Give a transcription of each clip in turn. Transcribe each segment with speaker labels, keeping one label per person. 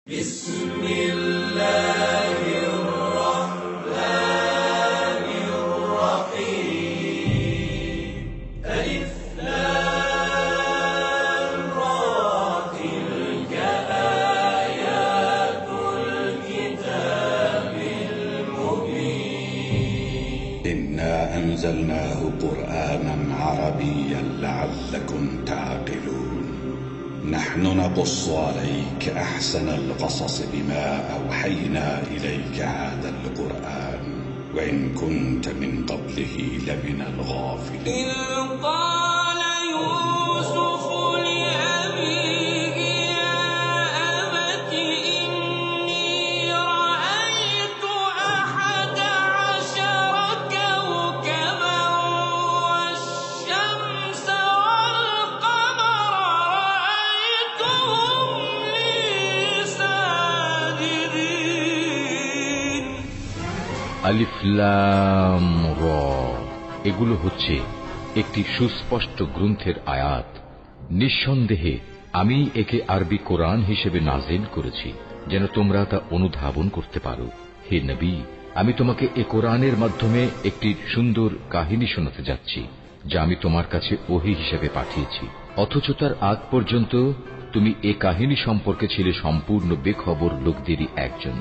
Speaker 1: بسم الله الرحمن الرحيم ألف لام را تلك آيات الكتاب المبين إنا أنزلناه قرآنا عربيا لعلكم تعقلون نحن نقص عليك أحسن القصص بما أوحينا إليك هذا القرآن وإن كنت من قبله لمن الغافلين قال يوسف لأبيه يا أبت إني رأيت 11 كوكبا والشمس والقمر
Speaker 2: আলিফ লাম র এগুলো হচ্ছে একটি সুস্পষ্ট গ্রন্থের আয়াত। নিঃসন্দেহে আমি একে আরবি কোরআন হিসেবে নাজিল করেছি যেন তোমরা তা অনুধাবন করতে পারো। হে নবী, আমি তোমাকে এ কোরআনের মাধ্যমে একটি সুন্দর কাহিনী শোনাতে যাচ্ছি যা আমি তোমার কাছে ওহী হিসেবে পাঠিয়েছি, অথচ তার আগ পর্যন্ত তুমি এ কাহিনী সম্পর্কে ছিলে সম্পূর্ণ বেখবর লোকদেরই একজন।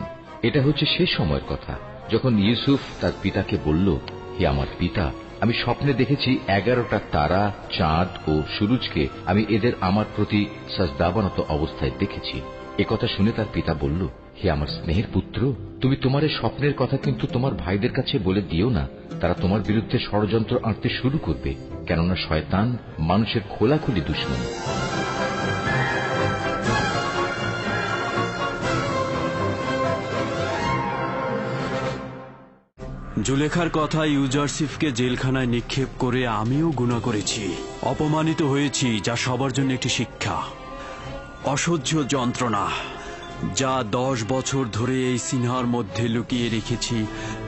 Speaker 2: এটা হচ্ছে সে সময়ের কথা যখন ইউসুফ তার পিতাকে বলল, হে আমার পিতা, আমি স্বপ্নে দেখেছি 11টা তারা, চাঁদ ও সূরজকে আমি এদের আমার প্রতি সাজদাবানত অবস্থায় দেখেছি। একথা শুনে তার পিতা বলল, হে আমার স্নেহের পুত্র, তুমি তোমার এই স্বপ্নের কথা কিন্তু তোমার ভাইদের কাছে বলে দিও না, তারা তোমার বিরুদ্ধে ষড়যন্ত্র আঁটতে শুরু করবে, কেননা শয়তান মানুষের খোলাখুলি দুশমন।
Speaker 3: জুলেখার কথা ইউজারসিফকে জেলখানায় নিক্ষেপ করে আমিও গুনাহ করেছি, অপমানিত হয়েছি, যা সবার জন্য একটি শিক্ষা। অসহ্য যন্ত্রণা যা 10 বছর ধরে এই সিনহার মধ্যে লুকিয়ে রেখেছি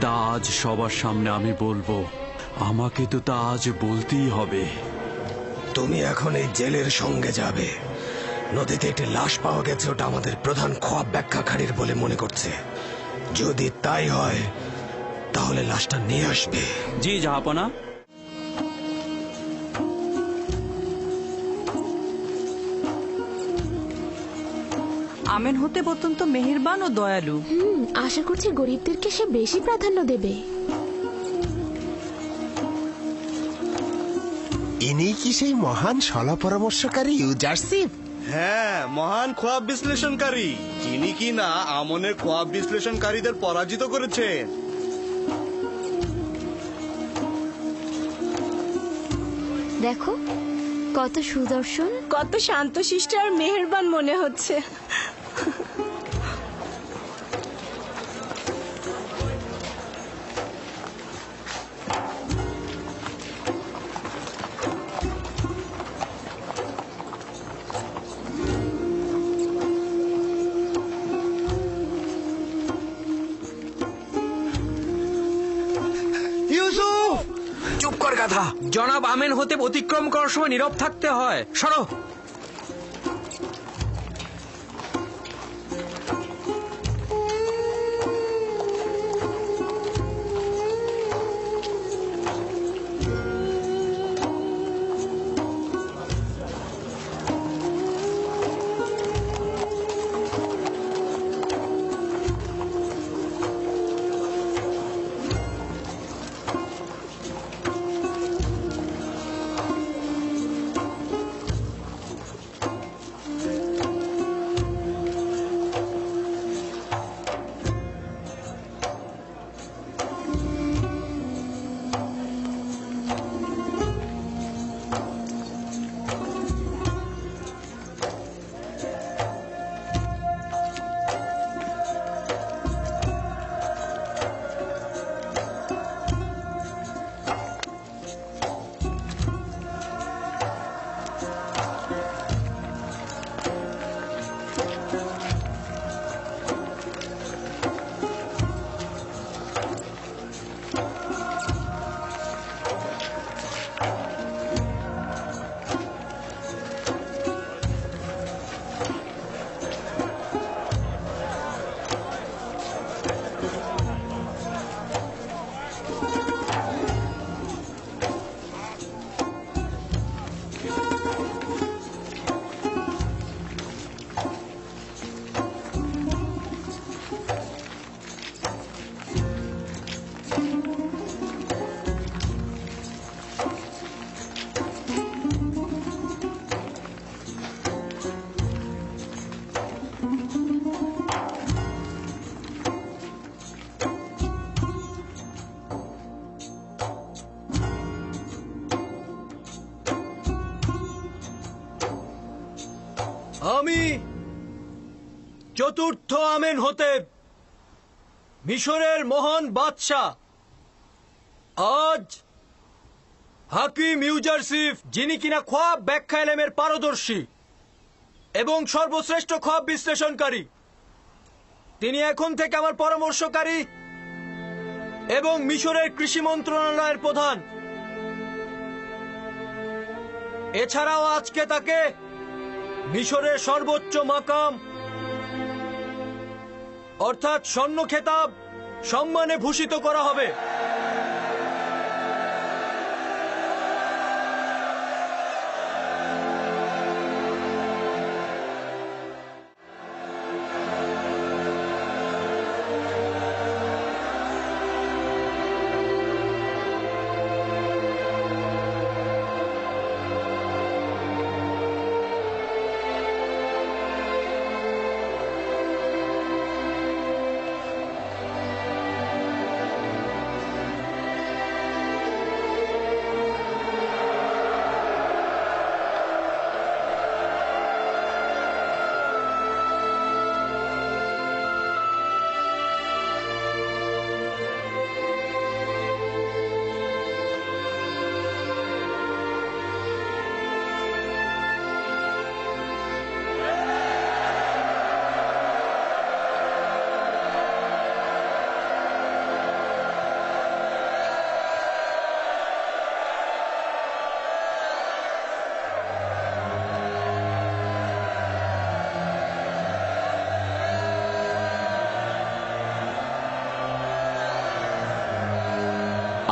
Speaker 3: তা আজ সবার সামনে আমি বলবো। আমাকে তো তা আজ বলতেই হবে।
Speaker 4: তুমি এখন এই জেলের সঙ্গে যাবে। নদীতে একটি লাশ পাওয়া গেছে, ওটা আমাদের প্রধান খোয়াব ব্যাখ্যাকারীর বলে মনে করছে। যদি তাই হয় তাহলে লাশটা নিয়ে আসবে।
Speaker 3: জি জাহাপনা।
Speaker 5: আমেন হতে অত্যন্ত মেহেরবান ও দয়ালু।
Speaker 6: আশা করছি গরিবদেরকে সে বেশি প্রাধান্য দেবে।
Speaker 7: ইনি কি সেই মহান সলা পরামর্শকারী ইউজারসিফ?
Speaker 8: হ্যাঁ, মহান খোয়াব বিশ্লেষণকারী, যিনি কি না আমনের খোয়াব বিশ্লেষণকারীদের পরাজিত করেছেন।
Speaker 6: দেখো কত সুদর্শন,
Speaker 9: কত শান্তশিষ্ট আর মেহেরবান মনে হচ্ছে।
Speaker 4: চুপ কর গাধা।
Speaker 10: জনাব আমেন হতে অতিক্রম করার সময় নীরব থাকতে হয়। সরো।
Speaker 3: চতুর্থ আমেন হতে মিশরের মহান বাদশাহ আজ হাকিম ইউজারসিফ, যিনি কিনা খোয়াব ব্যাখ্যা এলেমের পারদর্শী এবং সর্বশ্রেষ্ঠ খোয়াব বিশ্লেষণকারী, তিনি এখন থেকে আমার পরামর্শকারী এবং মিশরের কৃষি মন্ত্রণালয়ের প্রধান। এছাড়াও আজকে তাকে মিশরের সর্বোচ্চ মাকাম অর্থাৎ স্বর্ণ খেতাব সম্মানে ভূষিত করা হবে।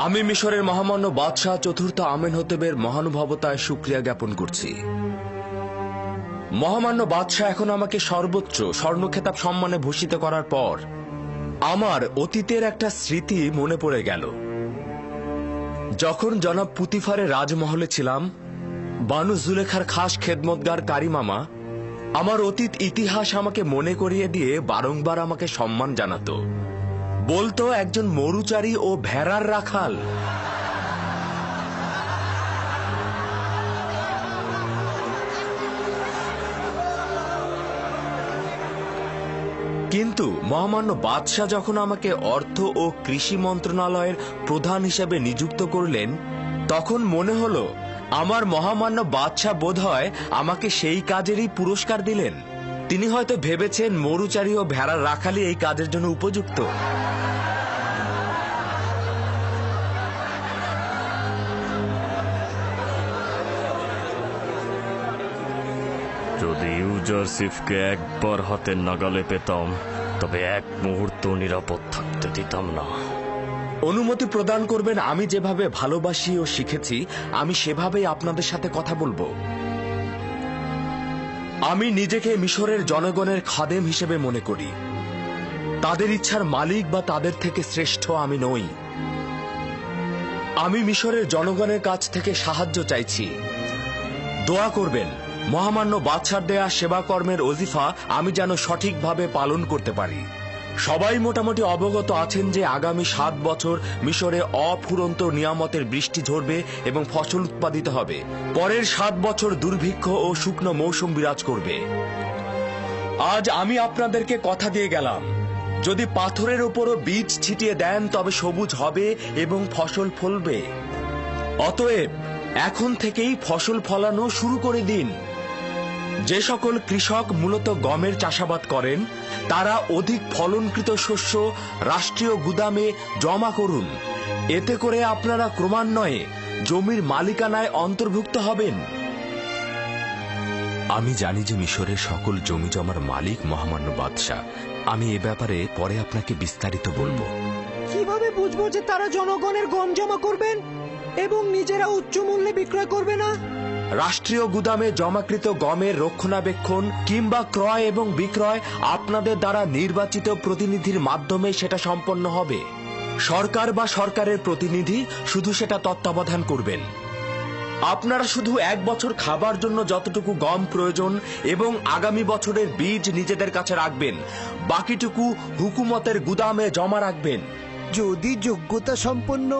Speaker 11: আমি মিশরের মহামান্য বাদশাহ চতুর্থ আমেনহোতেবের মহানুভবতায় শুকরিয়া জ্ঞাপন করছি। মহামান্য বাদশাহ এখন আমাকে সর্বোচ্চ স্বর্ণ খেতাব সম্মানে ভূষিত করার পর আমার অতীতের একটা স্মৃতি মনে পড়ে গেল। যখন জনাব পুতিফারের রাজমহলে ছিলাম, বানু জুলেখার খাস খেদমতগার কারি মামা আমার অতীত ইতিহাস আমাকে মনে করিয়ে দিয়ে বারংবার আমাকে সম্মান জানাতো। বলতো একজন মরুচারী ও ভেড়ার রাখাল। কিন্তু মহামান্য বাদশাহ যখন আমাকে অর্থ ও কৃষি মন্ত্রণালয়ের প্রধান হিসেবে নিযুক্ত করলেন, তখন মনে হলো আমার মহামান্য বাদশাহ বোধহয় আমাকে সেই কাজেরই পুরস্কার দিলেন। তিনি হয়তো ভেবেছেন মরুচারী ও ভেড়ার রাখালই এই কাজের জন্য উপযুক্ত।
Speaker 12: যদি ইউজারসিফকে একবার হাতের নাগালে পেতাম, তবে এক মুহূর্ত নিরাপদ থাকতে দিতাম না।
Speaker 11: অনুমতি প্রদান করবেন, আমি যেভাবে ভালোবাসি ও শিখেছি আমি সেভাবেই আপনাদের সাথে কথা বলবো। আমি নিজেকে মিশরের জনগণের খাদেম হিসেবে মনে করি। তাদের ইচ্ছার মালিক বা তাদের থেকে শ্রেষ্ঠ আমি নই। আমি মিশরের জনগণের কাছ থেকে সাহায্য চাইছি। দোয়া করবেন মহামান্য বাদশার দেয়া সেবা কর্মের ওজিফা আমি যেন সঠিকভাবে পালন করতে পারি। সবাই মোটামুটি অবগত আছেন যে আগামী 7 বছর মিশরে অফুরন্ত নিয়ামতের বৃষ্টি ঝরবে এবং ফসল উৎপাদিত হবে। পরের 7 বছর দুর্ভিক্ষ ও শুকনো মৌসুম বিরাজ করবে। আজ আমি আপনাদেরকে কথা দিয়ে গেলাম, যদি পাথরের উপরও বীজ ছিটিয়ে দেন তবে সবুজ হবে এবং ফসল ফলবে। অতএব এখন থেকেই ফসল ফলানো শুরু করে দিন। যে সকল কৃষক মূলত গমের চাষাবাদ করেন তারা অধিক ফলনকৃত শস্য রাষ্ট্রীয় গুদামে জমা করুন। এতে করে আপনারা ক্রমান্বয়ে জমির মালিকানায় অন্তর্ভুক্ত হবেন। আমি জানি যে মিশরের সকল জমি জমার মালিক মহামান্য বাদশাহ। আমি এ ব্যাপারে পরে আপনাকে বিস্তারিত বলবো।
Speaker 13: কিভাবে বুঝবো যে তারা জনগণের গম জমা করবেন এবং নিজেরা উচ্চ মূল্যে বিক্রয় করবে না?
Speaker 11: রাষ্ট্রীয় গুদামে জমাকৃত গমের রক্ষণাবেক্ষণ কিংবা ক্রয় এবং বিক্রয় আপনাদের দ্বারা নির্বাচিত প্রতিনিধির মাধ্যমে সেটা সম্পন্ন হবে। সরকার বা সরকারের প্রতিনিধি শুধু সেটা তত্ত্বাবধান করবেন। আপনারা শুধু 1 বছর খাবার জন্য যতটুকু গম প্রয়োজন এবং আগামী বছরের বীজ নিজেদের কাছে রাখবেন, বাকিটুকু হুকুমতের গুদামে জমা রাখবেন।
Speaker 7: যদি যোগ্যতা সম্পন্ন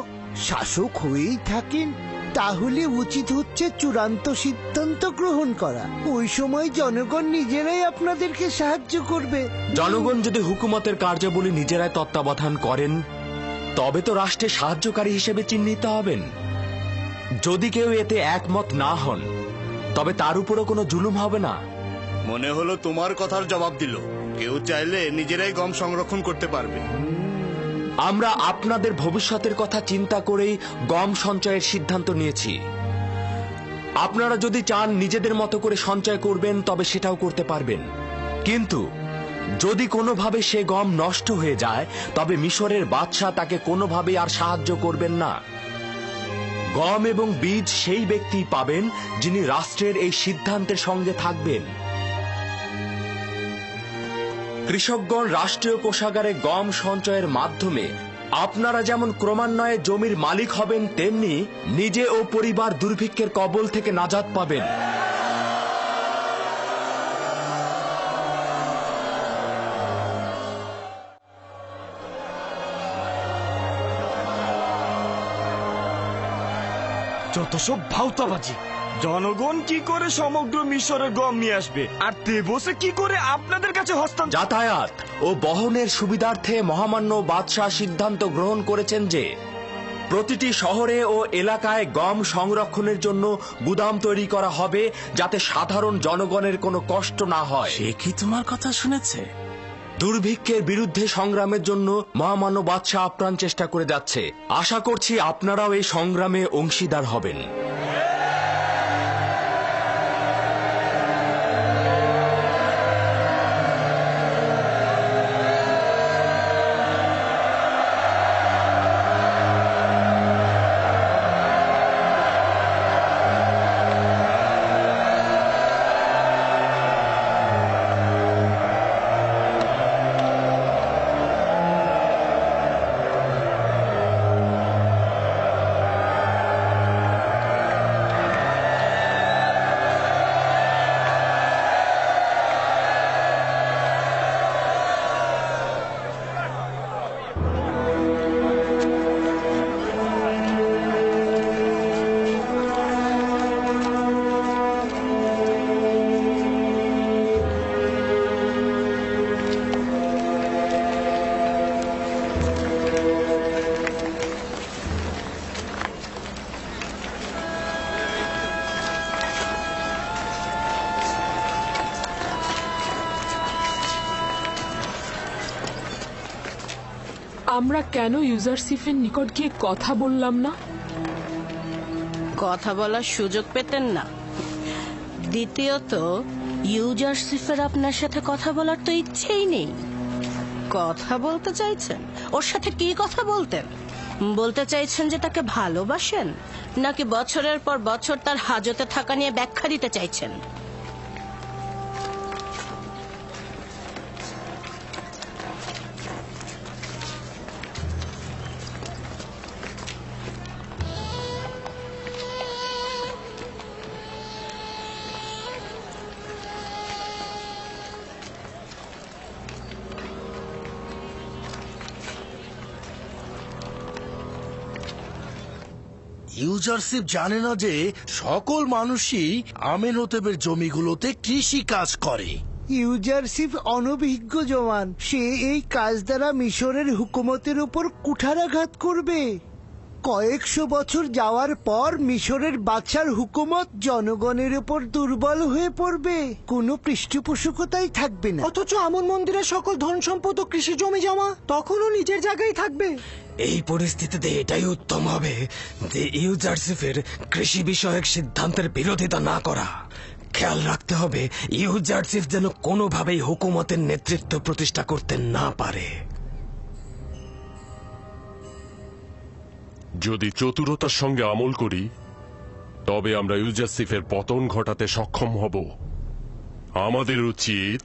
Speaker 7: শাসক হয়েই থাকেন তাহলে উচিত হচ্ছে চূড়ান্ত সিদ্ধান্ত গ্রহণ করা। ওই সময় জনগণ নিজেরাই আপনাদেরকে সাহায্য করবে।
Speaker 11: জনগণ যদি হুকুমতের কার্যাবলী নিজেরাই তত্ত্বাবধান করেন তবে তো রাষ্ট্রের সাহায্যকারী হিসেবে চিহ্নিত হবেন। যদি কেউ এতে একমত না হন তবে তার উপরও কোনো জুলুম হবে না।
Speaker 8: মনে হলো তোমার কথার জবাব দিল। কেউ চাইলে নিজেরাই গম সংরক্ষণ করতে পারবে।
Speaker 11: আমরা আপনাদের ভবিষ্যতের কথা চিন্তা করেই গম সঞ্চয়ের সিদ্ধান্ত নিয়েছি। আপনারা যদি চান নিজেদের মতো করে সঞ্চয় করবেন তবে সেটাও করতে পারবেন, কিন্তু যদি কোনোভাবে সে গম নষ্ট হয়ে যায় তবে মিশরের বাদশা তাকে কোনোভাবে আর সাহায্য করবেন না। গম এবং বীজ সেই ব্যক্তি পাবেন যিনি রাষ্ট্রের এই সিদ্ধান্তের সঙ্গে থাকবেন। কৃষকগণ রাষ্ট্রীয় কোষাগারে গম সঞ্চয়ের মাধ্যমে আপনারা যেমন ক্রমান্বয়ে জমির মালিক হবেন, তেমনি নিজে ও পরিবার দুর্ভিক্ষের কবল থেকে নাজাত পাবেন।
Speaker 14: যত সব ভাউতাবাজি! জনগণ কি করে সমগ্র মিশরের গম নিয়ে আসবে, আর তেবসে কি করে আপনাদের কাছে হস্তান্তর?
Speaker 11: যাতায়াত ও বহনের সুবিধার্থে মহামান্য বাদশাহ সিদ্ধান্ত গ্রহণ করেছেন যে প্রতিটি শহরে ও এলাকায় গম সংরক্ষণের জন্য গুদাম তৈরি করা হবে, যাতে সাধারণ জনগণের কোনো কষ্ট না হয়।
Speaker 14: সে কি তোমার কথা শুনেছে?
Speaker 11: দুর্ভিক্ষের বিরুদ্ধে সংগ্রামের জন্য মহামান্য বাদশাহ আপ্রাণ চেষ্টা করে যাচ্ছে। আশা করছি আপনারাও এই সংগ্রামে অংশীদার হবেন।
Speaker 15: আমরা কেন ইউজারসিফের নিকট গিয়ে কথা বললাম না?
Speaker 16: কথা বলার সুযোগ পেতেন না। দ্বিতীয়ত, ইউজারসিফের আপনার সাথে কথা বলার তো ইচ্ছেই নেই। কথা বলতে চাইছেন? ওর সাথে কি কথা বলতেন? বলতে চাইছেন যে তাকে ভালোবাসেন, নাকি বছরের পর বছর তার হাজতে থাকা নিয়ে ব্যাখ্যা দিতে চাইছেন?
Speaker 17: ইউজারশিপ জানে না যে সকল মানুষই আমেনহোতেবের জমিগুলোতে কৃষি কাজ করে।
Speaker 7: ইউজারশিপ অনভিজ্ঞ জওয়ান, সে এই কাজ দ্বারা মিশরের হুকুমতের উপর কুঠারাঘাত করবে। কয়েকশো বছর যাওয়ার পর মিশরের বাদশার হুকুমত জনগণের উপর দুর্বল হয়ে পড়বে, কোনো পৃষ্ঠপোষকতাই থাকবে না।
Speaker 13: অথচ আমন মন্দিরের সকল ধন সম্পদ ও কৃষি জমি জমা তখনও নিজের জায়গায় থাকবে।
Speaker 4: এই পরিস্থিতিতে এটাই উত্তম হবে যে ইউজারশিপের কৃষি বিষয়ক সিদ্ধান্তের বিরোধিতা না করা। খেয়াল রাখতে হবে ইউজারশিপ যেন কোনোভাবেই হুকুমতের নেতৃত্ব প্রতিষ্ঠা করতে না পারে।
Speaker 18: যদি চতুরতার সঙ্গে আমল করি তবে আমরা ইউজারশিফের পতন ঘটাতে সক্ষম হব। আমাদের উচিত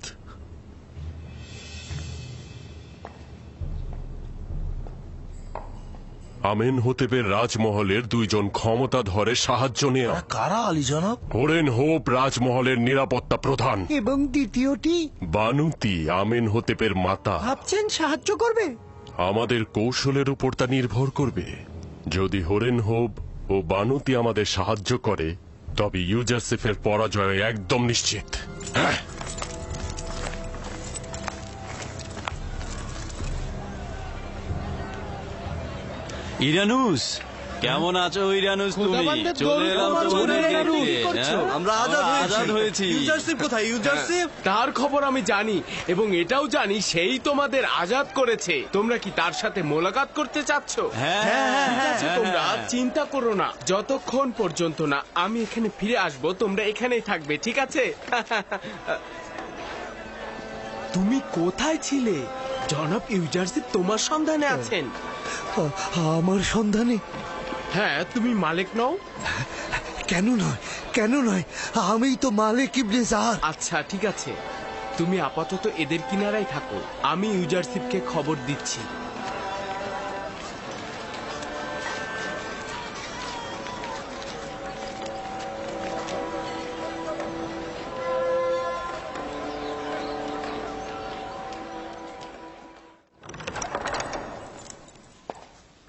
Speaker 18: আমেনহোতেবের রাজমহলের দুইজন ক্ষমতাধরের সাহায্য নেওয়া।
Speaker 17: কারা আলী জনাব?
Speaker 18: হোরেনহোপ রাজমহলের নিরাপত্তা প্রধান,
Speaker 7: এবং দ্বিতীয়টি
Speaker 18: বানুতি আমেনহোতেবের মাতা।
Speaker 13: ভাবছেন সাহায্য করবে?
Speaker 18: আমাদের কৌশলের উপর তা নির্ভর করবে। যদি হোরেনহোপ ও বানুতি আমাদের সাহায্য করে, তবে ইউজারসিফের পরাজয় একদম নিশ্চিত। হ্যাঁ,
Speaker 3: ইরানুস, কেমন আছো ইরানুস? তুমি চলে এলাম তোমাদের দেখতে।
Speaker 8: আমরা আজাদ হয়েছি। ইউজারসিফ কোথায়? ইউজারসিফ
Speaker 10: তার খবর আমি জানি এবং এটাও জানি সেই তোমাদের আজাদ করেছে। তোমরা কি তার সাথে মোলাকাত করতে চাচ্ছ? ঠিক আছে, তোমরা চিন্তা করো না, যতক্ষণ পর্যন্ত না আমি এখানে ফিরে আসব তোমরা এখানেই থাকবে, ঠিক আছে? তুমি কোথায় ছিলে? জনাব ইউজারসিফ তোমার সন্ধানে আছেন।
Speaker 7: আমার সন্ধানে?
Speaker 10: হ্যাঁ, তুমি মালিক নও?
Speaker 7: কেন নয়, কেন নয়, আমি তো মালিক ইবনে জার।
Speaker 10: আচ্ছা ঠিক আছে, তুমি আপাতত এদের কিনারায় থাকো, আমি ইউজারসিফকে খবর দিচ্ছি।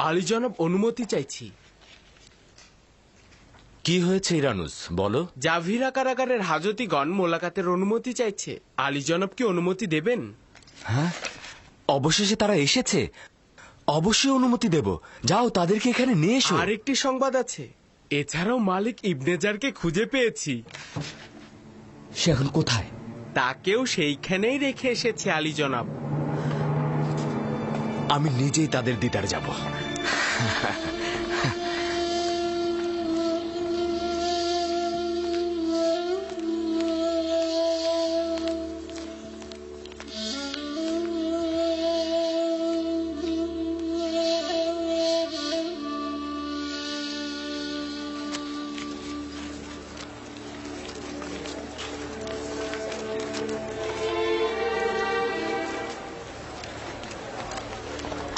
Speaker 10: আলী জনাব, অনুমতি চাইছি।
Speaker 11: কি হয়েছে ইরানুস, বলো।
Speaker 10: জাভিরা কারাগারের হাজতিগণ মোলাকাতের অনুমতি চাইছে। আলী জনাব কি অনুমতি দেবেন?
Speaker 11: হ্যাঁ, অবশেষে তারা এসেছে, অবশ্যই অনুমতি দেব। যাও, তাদেরকে এখানে নিয়ে এসো।
Speaker 10: আরেকটি সংবাদ আছে, এছাড়াও মালিক ইবনেজারকে খুঁজে পেয়েছি।
Speaker 11: সে এখন কোথায়?
Speaker 10: তাকেও সেইখানেই রেখে এসেছে আলী জনাব।
Speaker 11: আমি নিজেই তাদের দিদার যাব।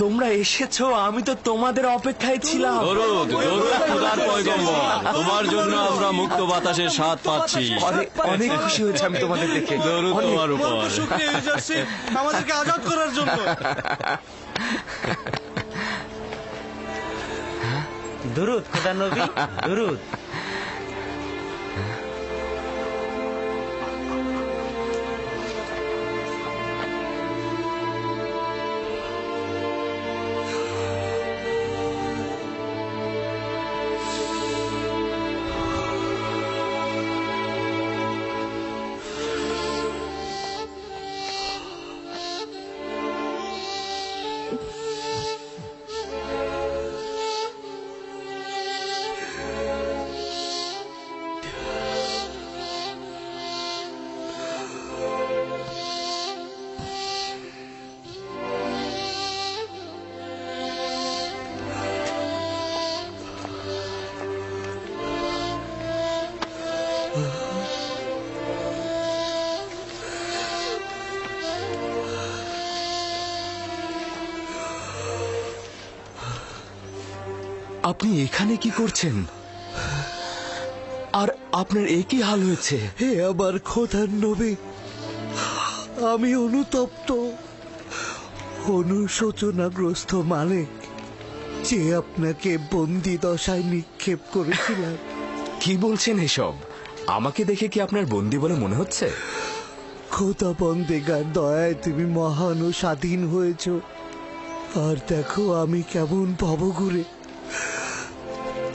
Speaker 11: তোমরা এসেছো, আমি তো তোমাদের অপেক্ষায় ছিলাম।
Speaker 3: দরুদ, দরুদ খোদার পয়গম্বর, তোমার জন্য আমরা মুক্ত বাতাসের স্বাদ পাচ্ছি।
Speaker 11: অনেক খুশি হয়েছে আমি তোমাদের দেখে।
Speaker 3: দরুদ তোমার উপর।
Speaker 8: শুকরিয়া ইউজারসিফ, আমাদেরকে আজাদ করার জন্য।
Speaker 19: দরুদ খোদা নবী, দরুদ।
Speaker 11: আপনি এখানে কি করছেন? আর আপনার একই হাল হয়েছে?
Speaker 7: হে আমার খোদার নবী, আমি অনুতপ্ত, অনুশোচনাগ্রস্ত মালিক, যে আপনাকে বন্দি দশায় নিক্ষেপ করেছিলাম।
Speaker 11: কি বলছেন এসব? আমাকে দেখে কি আপনার বন্দি বলে মনে হচ্ছে?
Speaker 7: খোদা বন্দেগার দয়ায় তুমি মহান ও স্বাধীন হয়েছ। আর দেখো আমি কেমন ভবঘুরে।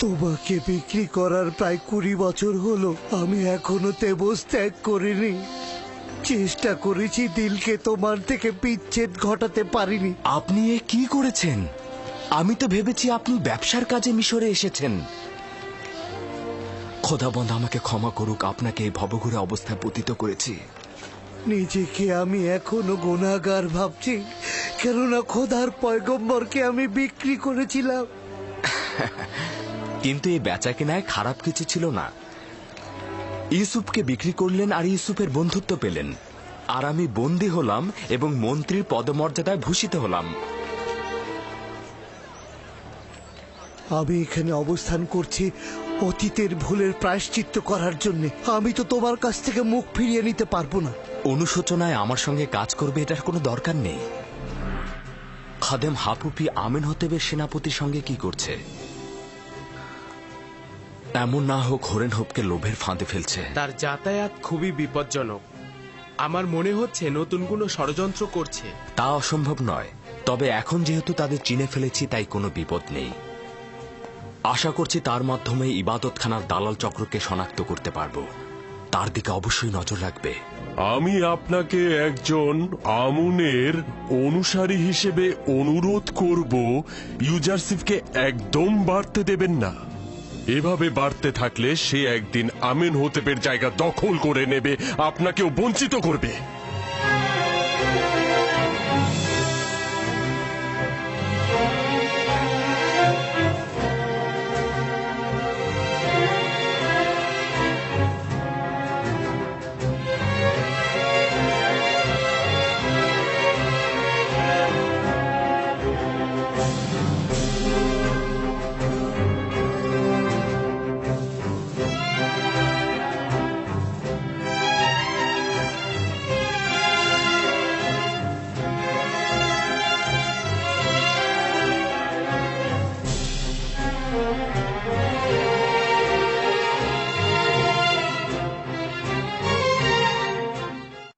Speaker 7: তোমাকে বিক্রি করার প্রায় 20 বছর হলো, আমি এখনো তেবস ত্যাগ করিনি। চেষ্টা করেছি দিলকে তোমার থেকে বিচ্ছেদ ঘটাতে পারিনি।
Speaker 11: আপনি এ কি করেছেন? আমি তো ভেবেছি আপনি ব্যবসার কাজে মিশরে এসেছেন। খোদাবন্ধ আমাকে ক্ষমা করুক, আপনাকে এই ভবঘুরে অবস্থায় পতিত করেছি।
Speaker 7: নিজেকে আমি এখনো গুনাহগার ভাবছি, কেননা খোদার পয়গম্বরকে আমি বিক্রি করেছিলাম।
Speaker 11: কিন্তু এই বেচাকেনায় খারাপ কিছু ছিল না। ইউসুফকে বিক্রি করলেন আর ইউসুফের বন্ধুত্ব পেলেন, আর আমি বন্দী হলাম এবং মন্ত্রীর পদমর্যাদায় ভূষিত হলাম।
Speaker 7: আমি এখানে অবস্থান করছি অতীতের ভুলের প্রায়শ্চিত্ত করার জন্য। আমি তো তোমার কাছ থেকে মুখ ফিরিয়ে নিতে পারবো না।
Speaker 11: অনুশোচনায় আমার সঙ্গে কাজ করবে এটার কোনো দরকার নেই। খাদেম হাপুপি আমেন হতেবের সেনাপতির সঙ্গে কি করছে? এমন না হোক হরেন হোপকে লোভের ফাঁদে ফেলছে।
Speaker 10: তার যাতায়াত খুবই বিপজ্জনক। আমার মনে হচ্ছে নতুন কোনো ষড়যন্ত্র করছে।
Speaker 11: তা অসম্ভব নয়, তবে এখন যেহেতু তাদের চিনে ফেলেছি তাই কোনো বিপদ নেই। আশা করছি তার মাধ্যমে ইবাদতখানার দালাল চক্রকে শনাক্ত করতে পারবো। তার দিকে অবশ্যই নজর রাখবে।
Speaker 18: আমি আপনাকে একজন আমুনের অনুসারী হিসেবে অনুরোধ করব, ইউজারশিপকে একদম বাড়তে দেবেন না। এভাবে বাড়তে থাকলে সে একদিন আমেনহোতেপের জায়গা দখল করে নেবে, আপনাকেও বঞ্চিত করবে।